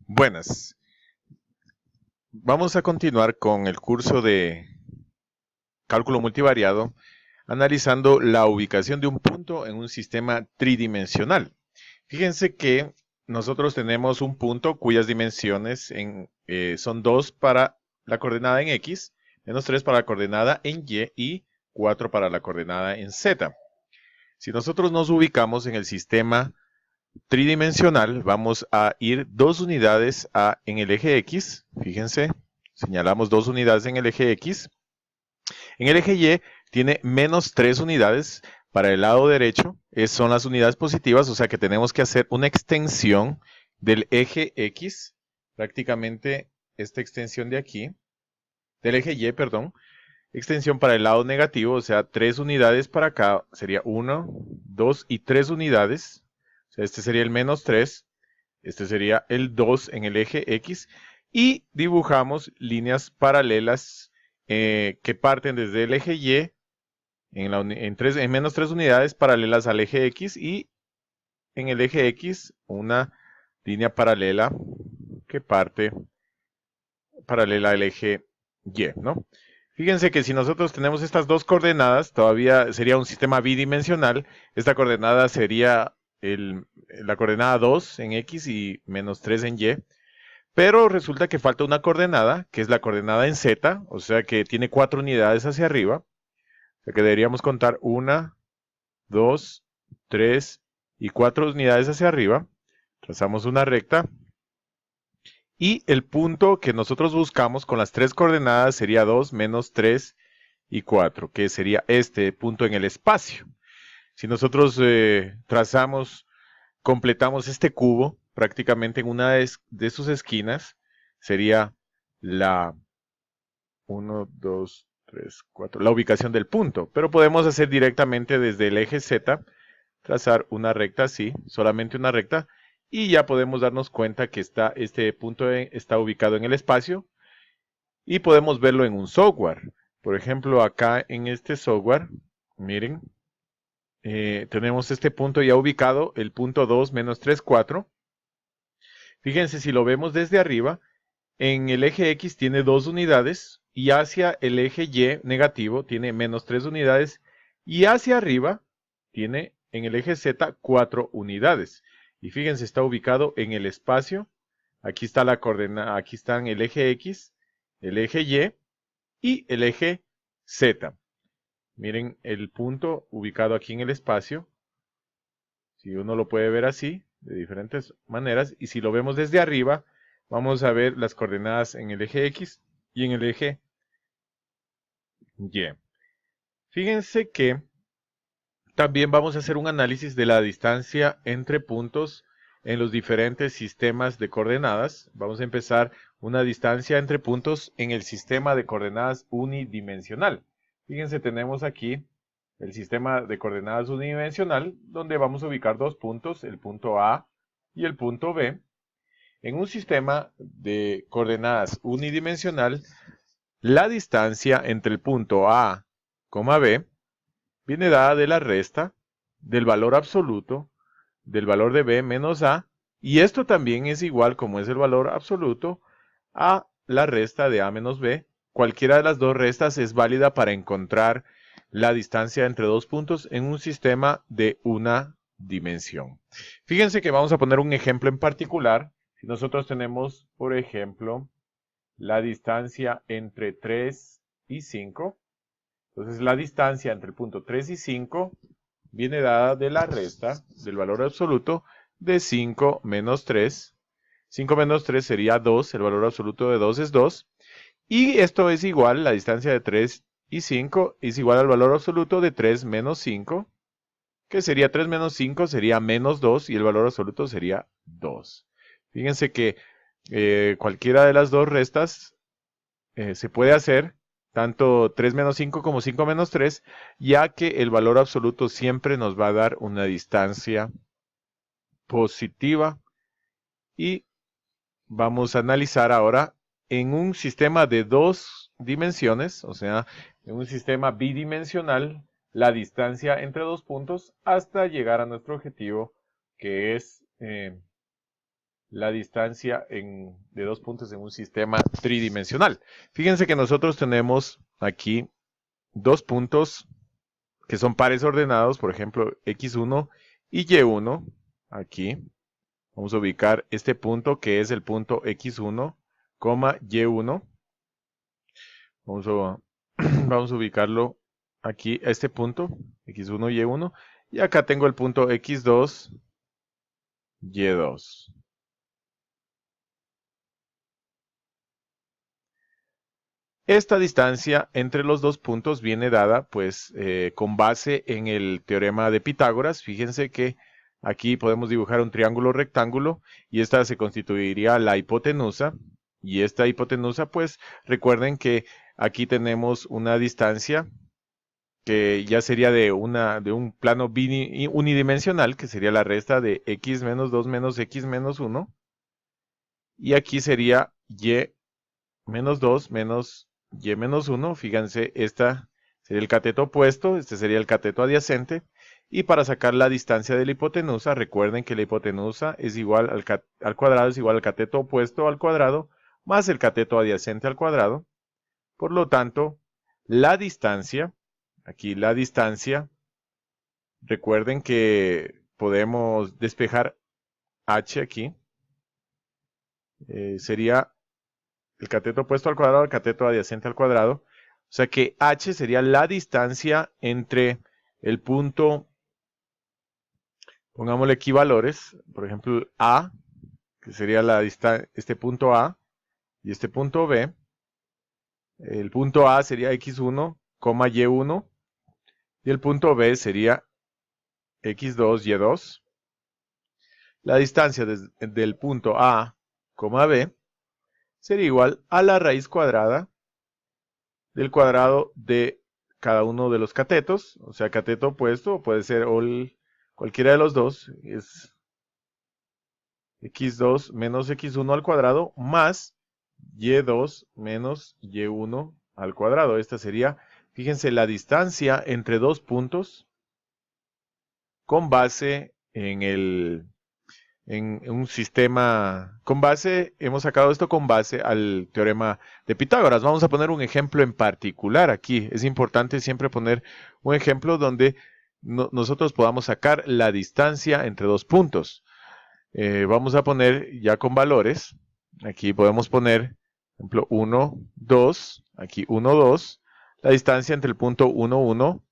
Buenas. Vamos a continuar con el curso de cálculo multivariado, analizando la ubicación de un punto en un sistema tridimensional. Fíjense que nosotros tenemos un punto cuyas dimensiones son 2 para la coordenada en X, menos 3 para la coordenada en Y 4 para la coordenada en Z. Si nosotros nos ubicamos en el sistema tridimensional, vamos a ir 2 unidades en el eje X. Fíjense, señalamos 2 unidades en el eje X. En el eje Y tiene menos 3 unidades. Para el lado derecho son las unidades positivas, o sea que tenemos que hacer una extensión del eje X, prácticamente esta extensión de aquí, del eje Y, perdón, extensión para el lado negativo, o sea, 3 unidades para acá, sería 1, 2 y 3 unidades. O sea, este sería el menos 3, este sería el 2 en el eje X, y dibujamos líneas paralelas que parten desde el eje Y en menos 3 unidades paralelas al eje X, y en el eje X una línea paralela que parte paralela al eje Y, ¿no? Fíjense que si nosotros tenemos estas dos coordenadas, todavía sería un sistema bidimensional. Esta coordenada sería la coordenada 2 en X y menos 3 en Y. Pero resulta que falta una coordenada, que es la coordenada en Z, o sea que tiene 4 unidades hacia arriba. O sea que deberíamos contar 1, 2, 3 y 4 unidades hacia arriba. Trazamos una recta. Y el punto que nosotros buscamos con las 3 coordenadas sería 2, menos 3 y 4, que sería este punto en el espacio. Si nosotros completamos este cubo, prácticamente en una de sus esquinas, sería la 1, 2, 3, 4, la ubicación del punto. Pero podemos hacer directamente desde el eje Z, trazar una recta así, solamente una recta, y ya podemos darnos cuenta que este punto está ubicado en el espacio, y podemos verlo en un software. Por ejemplo, acá en este software, miren, tenemos este punto ya ubicado, el punto 2, menos 3, 4. Fíjense, si lo vemos desde arriba, en el eje X tiene 2 unidades, y hacia el eje Y negativo tiene menos 3 unidades, y hacia arriba tiene en el eje Z 4 unidades. Y fíjense, está ubicado en el espacio. Aquí está la coordenada, aquí están el eje X, el eje Y y el eje Z. Miren el punto ubicado aquí en el espacio. Si uno lo puede ver así, de diferentes maneras, y si lo vemos desde arriba, vamos a ver las coordenadas en el eje X y en el eje Y. Fíjense que también vamos a hacer un análisis de la distancia entre puntos en los diferentes sistemas de coordenadas. Vamos a empezar una distancia entre puntos en el sistema de coordenadas unidimensional. Fíjense, tenemos aquí el sistema de coordenadas unidimensional, donde vamos a ubicar dos puntos, el punto A y el punto B. En un sistema de coordenadas unidimensional, la distancia entre el punto A, B viene dada de la resta del valor absoluto del valor de B menos A, y esto también es igual, como es el valor absoluto, a la resta de A menos B. Cualquiera de las dos restas es válida para encontrar la distancia entre dos puntos en un sistema de una dimensión. Fíjense que vamos a poner un ejemplo en particular. Si nosotros tenemos, por ejemplo, la distancia entre 3 y 5, entonces la distancia entre el punto 3 y 5 viene dada de la resta del valor absoluto de 5 menos 3. 5 menos 3 sería 2, el valor absoluto de 2 es 2. Y esto es igual, la distancia de 3 y 5 es igual al valor absoluto de 3 menos 5, que sería 3 menos 5 sería menos 2, y el valor absoluto sería 2. Fíjense que cualquiera de las dos restas se puede hacer, tanto 3 menos 5 como 5 menos 3, ya que el valor absoluto siempre nos va a dar una distancia positiva. Y vamos a analizar ahora en un sistema de dos dimensiones, o sea, en un sistema bidimensional, la distancia entre dos puntos hasta llegar a nuestro objetivo, que es la distancia de dos puntos en un sistema tridimensional. Fíjense que nosotros tenemos aquí dos puntos que son pares ordenados, por ejemplo, x1 y y1. Aquí vamos a ubicar este punto que es el punto x1, y1. Vamos a ubicarlo aquí a este punto, x1, y1. Y acá tengo el punto x2, y2. Esta distancia entre los dos puntos viene dada pues con base en el teorema de Pitágoras. Fíjense que aquí podemos dibujar un triángulo rectángulo y esta se constituiría la hipotenusa. Y esta hipotenusa pues recuerden que aquí tenemos una distancia que ya sería de un plano unidimensional, que sería la resta de x menos 2 menos x menos 1. Y aquí sería y menos 2 menos y menos 1. Fíjense, esta sería el cateto opuesto, este sería el cateto adyacente. Y para sacar la distancia de la hipotenusa, recuerden que la hipotenusa es igual al cuadrado, es igual al cateto opuesto al cuadrado, más el cateto adyacente al cuadrado. Por lo tanto, la distancia, aquí la distancia, recuerden que podemos despejar h aquí, sería el cateto opuesto al cuadrado, el cateto adyacente al cuadrado. O sea que h sería la distancia entre el punto, pongámosle aquí valores, por ejemplo A, que sería este punto A y este punto B. El punto A sería x1, y1 y el punto B sería x2, y2. La distancia del punto A, B sería igual a la raíz cuadrada del cuadrado de cada uno de los catetos, o sea, cateto opuesto, puede ser cualquiera de los dos, es x2 menos x1 al cuadrado, más y2 menos y1 al cuadrado. Esta sería, fíjense, la distancia entre dos puntos con base en un sistema, hemos sacado esto con base al teorema de Pitágoras. Vamos a poner un ejemplo en particular aquí. Es importante siempre poner un ejemplo donde nosotros podamos sacar la distancia entre dos puntos. Vamos a poner ya con valores. Aquí podemos poner, por ejemplo, 1, 2, aquí 1, 2. La distancia entre el punto 1, 1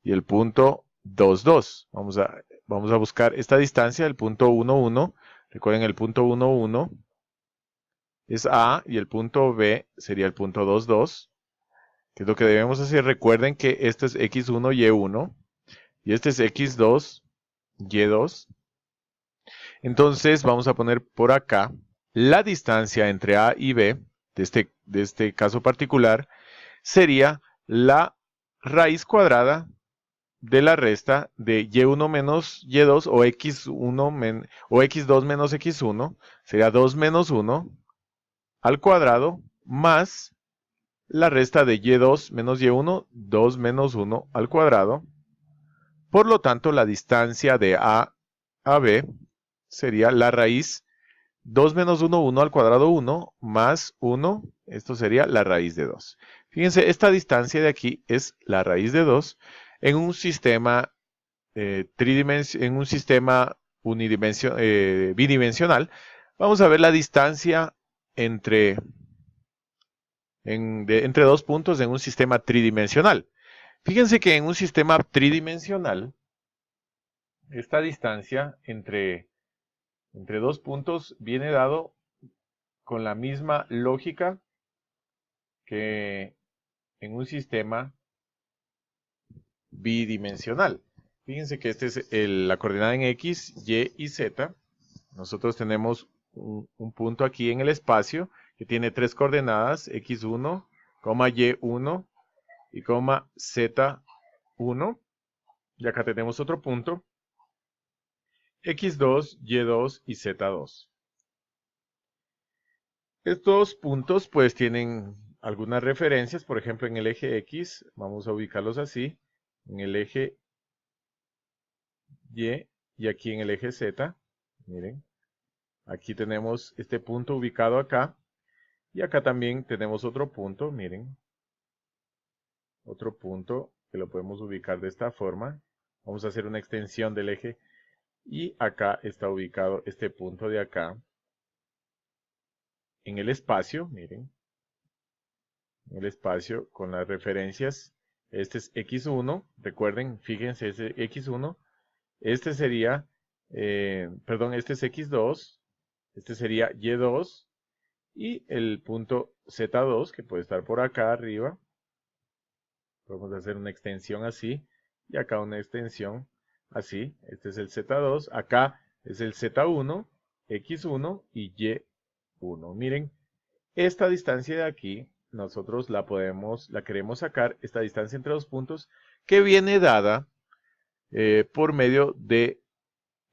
y el punto 2, 2. Vamos a buscar esta distancia, el punto 1, 1. Recuerden, el punto 1, 1 es A y el punto B sería el punto 2, 2. ¿Qué es lo que debemos hacer? Recuerden que este es x1, y1 y este es x2, y2. Entonces vamos a poner por acá la distancia entre A y B de este caso particular sería la raíz cuadrada de la resta de y1 menos y2 o x1 o x2 menos x1, sería 2 menos 1 al cuadrado más la resta de y2 menos y1, 2 menos 1 al cuadrado. Por lo tanto, la distancia de A a B sería la raíz 2 menos 1, 1 al cuadrado 1, más 1, esto sería la raíz de 2. Fíjense, esta distancia de aquí es la raíz de 2 en un sistema bidimensional. Vamos a ver la distancia entre dos puntos en un sistema tridimensional. Fíjense que en un sistema tridimensional, esta distancia entre dos puntos viene dado con la misma lógica que en un sistema bidimensional. Fíjense que esta es la coordenada en X, Y y Z. Nosotros tenemos un punto aquí en el espacio que tiene tres coordenadas, X1, Y1 y Z1. Y acá tenemos otro punto, X2, Y2 y Z2. Estos puntos pues tienen algunas referencias, por ejemplo en el eje X, vamos a ubicarlos así, en el eje Y y aquí en el eje Z, miren. Aquí tenemos este punto ubicado acá. Y acá también tenemos otro punto, miren. Otro punto que lo podemos ubicar de esta forma. Vamos a hacer una extensión del eje. Y acá está ubicado este punto de acá. En el espacio, miren. En el espacio con las referencias. Este es X1. Recuerden, fíjense, ese X1. Este sería, este es X2. Este sería Y2. Y el punto Z2, que puede estar por acá arriba. Podemos hacer una extensión así. Y acá una extensión así. Este es el Z2. Acá es el Z1, X1 y Y1. Miren, esta distancia de aquí, nosotros la queremos sacar, esta distancia entre los puntos, que viene dada por medio de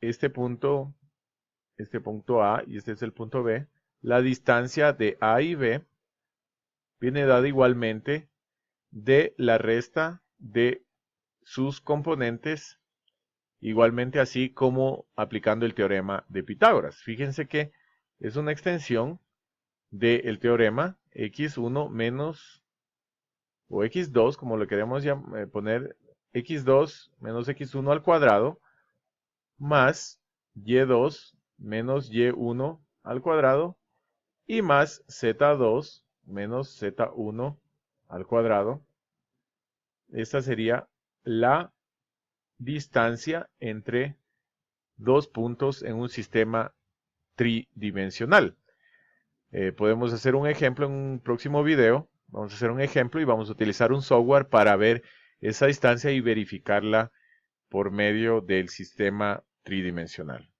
este punto A y este es el punto B. La distancia de A y B viene dada igualmente de la resta de sus componentes, igualmente así como aplicando el teorema de Pitágoras. Fíjense que es una extensión del teorema x1 menos, o x2, como lo queremos poner, x2 menos x1 al cuadrado, más y2 menos y1 al cuadrado, y más z2 menos z1 al cuadrado. Esta sería la distancia entre dos puntos en un sistema tridimensional. Podemos hacer un ejemplo en un próximo video. Vamos a hacer un ejemplo y vamos a utilizar un software para ver esa distancia y verificarla por medio del sistema tridimensional.